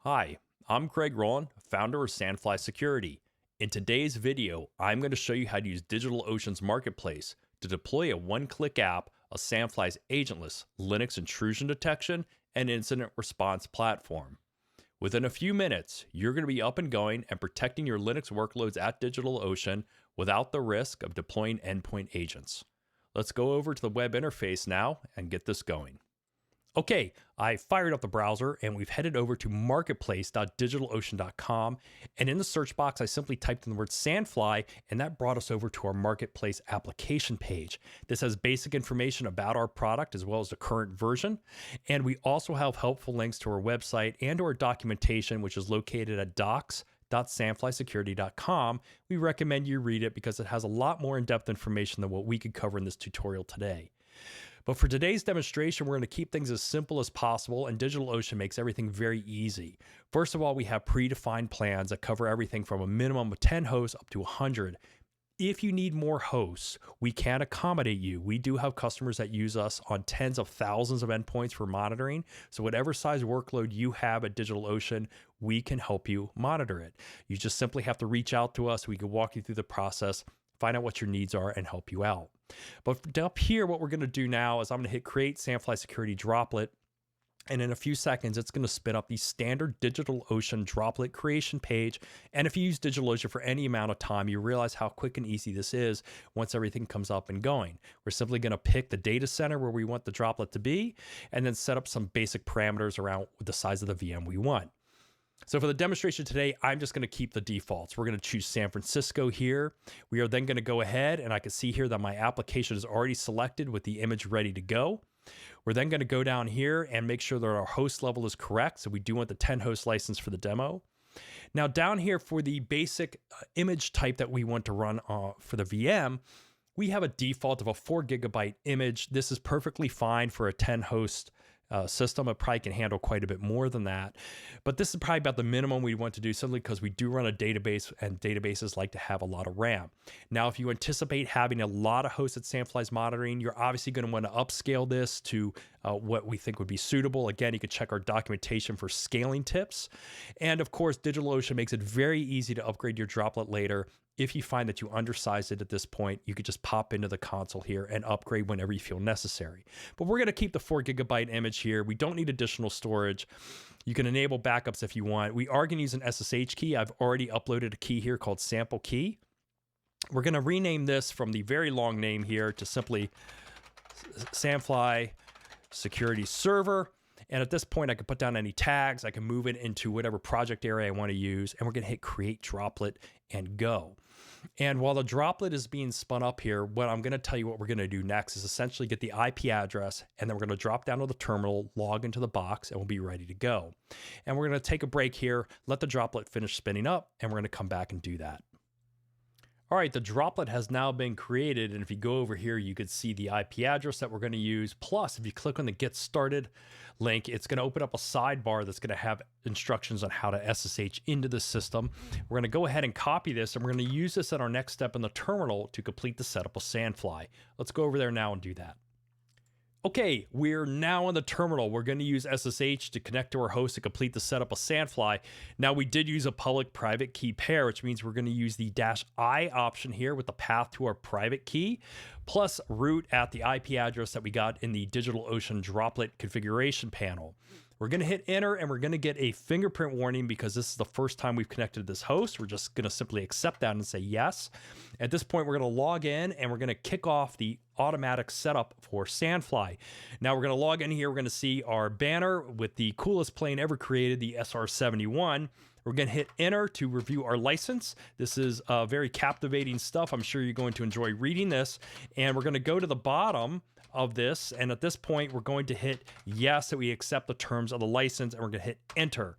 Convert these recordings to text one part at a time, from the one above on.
Hi, I'm Craig Rowan, founder of Sandfly Security. In today's video, I'm going to show you how to use DigitalOcean's marketplace to deploy a one-click app of Sandfly's agentless Linux intrusion detection and incident response platform. Within a few minutes, you're going to be up and going and protecting your Linux workloads at DigitalOcean without the risk of deploying endpoint agents. Let's go over to the web interface now and get this going. Okay, I fired up the browser and we've headed over to marketplace.digitalocean.com. And in the search box, I simply typed in the word Sandfly, and that brought us over to our marketplace application page. This has basic information about our product as well as the current version. And we also have helpful links to our website and to our documentation, which is located at docs.sandflysecurity.com. We recommend you read it because it has a lot more in-depth information than what we could cover in this tutorial today. But for today's demonstration, we're going to keep things as simple as possible, and DigitalOcean makes everything very easy. First of all, we have predefined plans that cover everything from a minimum of 10 hosts up to 100. If you need more hosts, we can accommodate you. We do have customers that use us on tens of thousands of endpoints for monitoring. So whatever size workload you have at DigitalOcean, we can help you monitor it. You just simply have to reach out to us. We can walk you through the process, find out what your needs are, and help you out. But up here, what we're going to do now is I'm going to hit Create Sandfly Security Droplet. And in a few seconds, it's going to spin up the standard DigitalOcean droplet creation page. And if you use DigitalOcean for any amount of time, you realize how quick and easy this is once everything comes up and going. We're simply going to pick the data center where we want the droplet to be, and then set up some basic parameters around the size of the VM we want. So for the demonstration today, I'm just going to keep the defaults. We're going to choose San Francisco here. We are then going to go ahead, and I can see here that my application is already selected with the image ready to go. We're then going to go down here and make sure that our host level is correct. So we do want the 10 host license for the demo. Now down here for the basic image type that we want to run for the VM, we have a default of a 4 gigabyte image. This is perfectly fine for a 10 host system. It probably can handle quite a bit more than that, but this is probably about the minimum we want to do, simply because we do run a database, and databases like to have a lot of RAM. Now, if you anticipate having a lot of hosts at Sandfly's monitoring, you're obviously going to want to upscale this to what we think would be suitable. Again, you can check our documentation for scaling tips. And of course, DigitalOcean makes it very easy to upgrade your droplet later. If you find that you undersized it at this point, you could just pop into the console here and upgrade whenever you feel necessary. But we're going to keep the 4 gigabyte image here. We don't need additional storage. You can enable backups if you want. We are going to use an SSH key. I've already uploaded a key here called sample key. We're going to rename this from the very long name here to simply Sandfly Security Server. And at this point, I can put down any tags. I can move it into whatever project area I want to use. And we're going to hit Create Droplet and go. And while the droplet is being spun up here, what I'm going to tell you what we're going to do next is essentially get the IP address, and then we're going to drop down to the terminal, log into the box, and we'll be ready to go. And we're going to take a break here, let the droplet finish spinning up, and we're going to come back and do that. All right, the droplet has now been created, and if you go over here, you could see the IP address that we're going to use. Plus, if you click on the Get Started link, it's going to open up a sidebar that's going to have instructions on how to SSH into the system. We're going to go ahead and copy this, and we're going to use this at our next step in the terminal to complete the setup of Sandfly. Let's go over there now and do that. Okay, we're now in the terminal. We're going to use SSH to connect to our host to complete the setup of Sandfly. Now, we did use a public-private key pair, which means we're going to use the -I option here with the path to our private key, plus root at the IP address that we got in the DigitalOcean droplet configuration panel. We're going to hit enter, and we're going to get a fingerprint warning because this is the first time we've connected to this host. We're just going to simply accept that and say yes. At this point, we're going to log in, and we're going to kick off the automatic setup for Sandfly. Now we're going to log in here. We're going to see our banner with the coolest plane ever created, the SR-71. We're going to hit enter to review our license. This is very captivating stuff. I'm sure you're going to enjoy reading this. And we're going to go to the bottom of this. And at this point, we're going to hit yes, that we accept the terms of the license, and we're going to hit enter.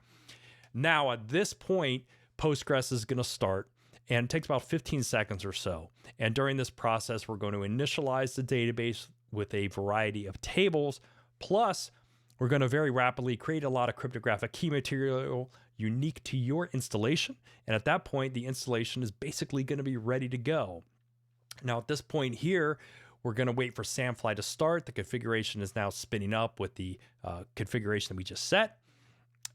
Now, at this point, Postgres is going to start, and it takes about 15 seconds or so. And during this process, we're going to initialize the database with a variety of tables. Plus, we're going to very rapidly create a lot of cryptographic key material unique to your installation. And at that point, the installation is basically going to be ready to go. Now, at this point here, we're going to wait for Sandfly to start. The configuration is now spinning up with the configuration that we just set.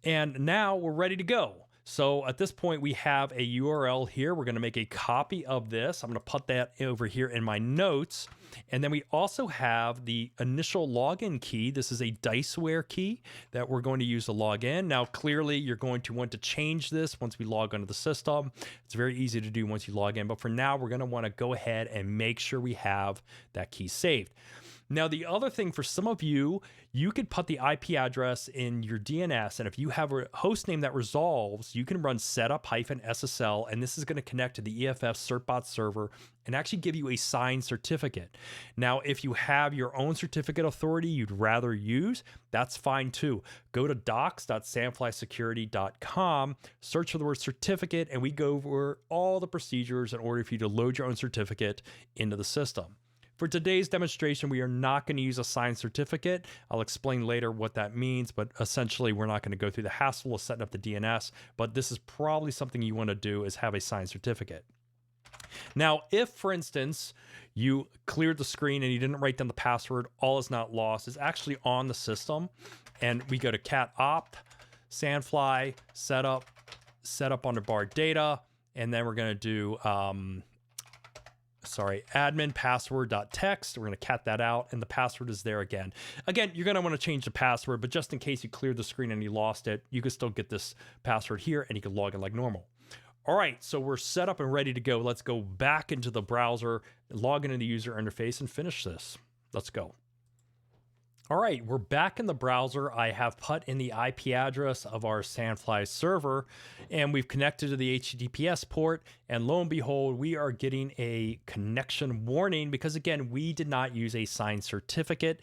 And now we're ready to go. So at this point, we have a URL here. We're going to make a copy of this. I'm going to put that over here in my notes. And then we also have the initial login key. This is a Diceware key that we're going to use to log in. Now, clearly, you're going to want to change this once we log onto the system. It's very easy to do once you log in. But for now, we're going to want to go ahead and make sure we have that key saved. Now, the other thing for some of you, you could put the IP address in your DNS, and if you have a host name that resolves, you can run setup-SSL, and this is going to connect to the EFF certbot server and actually give you a signed certificate. Now, if you have your own certificate authority you'd rather use, that's fine too. Go to docs.sandflysecurity.com, search for the word certificate, and we go over all the procedures in order for you to load your own certificate into the system. For today's demonstration, we are not going to use a signed certificate. I'll explain later what that means, but essentially we're not going to go through the hassle of setting up the DNS, but this is probably something you want to do is have a signed certificate. Now, if, for instance, you cleared the screen and you didn't write down the password, all is not lost. It's actually on the system, and we go to cat opt, Sandfly, setup under bar data, and then we're going to do admin password.txt. We're going to cat that out, and the password is there again. Again, you're going to want to change the password, but just in case you cleared the screen and you lost it, you can still get this password here and you can log in like normal. All right, so we're set up and ready to go. Let's go back into the browser, log into the user interface, and finish this. Let's go. All right, we're back in the browser. I have put in the IP address of our Sandfly server, and we've connected to the HTTPS port, and lo and behold, we are getting a connection warning because, again, we did not use a signed certificate.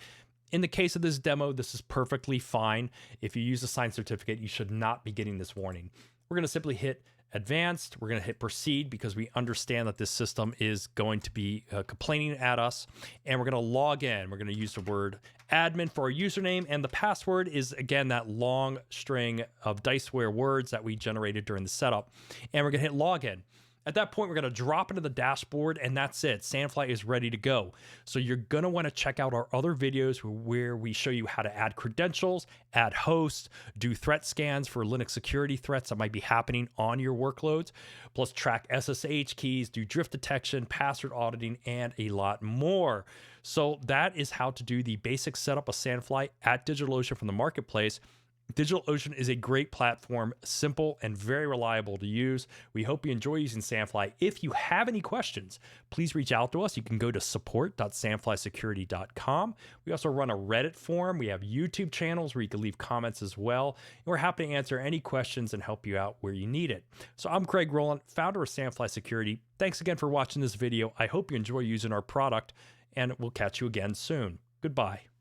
In the case of this demo, this is perfectly fine. If you use a signed certificate, you should not be getting this warning. We're going to simply hit advanced. We're going to hit proceed because we understand that this system is going to be complaining at us, and we're going to log in. We're going to use the word admin for our username, and the password is, again, that long string of Diceware words that we generated during the setup, and we're going to hit login. At that point, we're going to drop into the dashboard, and that's it. Sandfly is ready to go. So you're going to want to check out our other videos where we show you how to add credentials, add hosts, do threat scans for Linux security threats that might be happening on your workloads, plus track SSH keys, do drift detection, password auditing, and a lot more. So that is how to do the basic setup of Sandfly at DigitalOcean from the marketplace. DigitalOcean is a great platform, simple and very reliable to use. We hope you enjoy using Sandfly. If you have any questions, please reach out to us. You can go to support.sandflysecurity.com. We also run a Reddit forum. We have YouTube channels where you can leave comments as well. And we're happy to answer any questions and help you out where you need it. So I'm Craig Rowland, founder of Sandfly Security. Thanks again for watching this video. I hope you enjoy using our product, and we'll catch you again soon. Goodbye.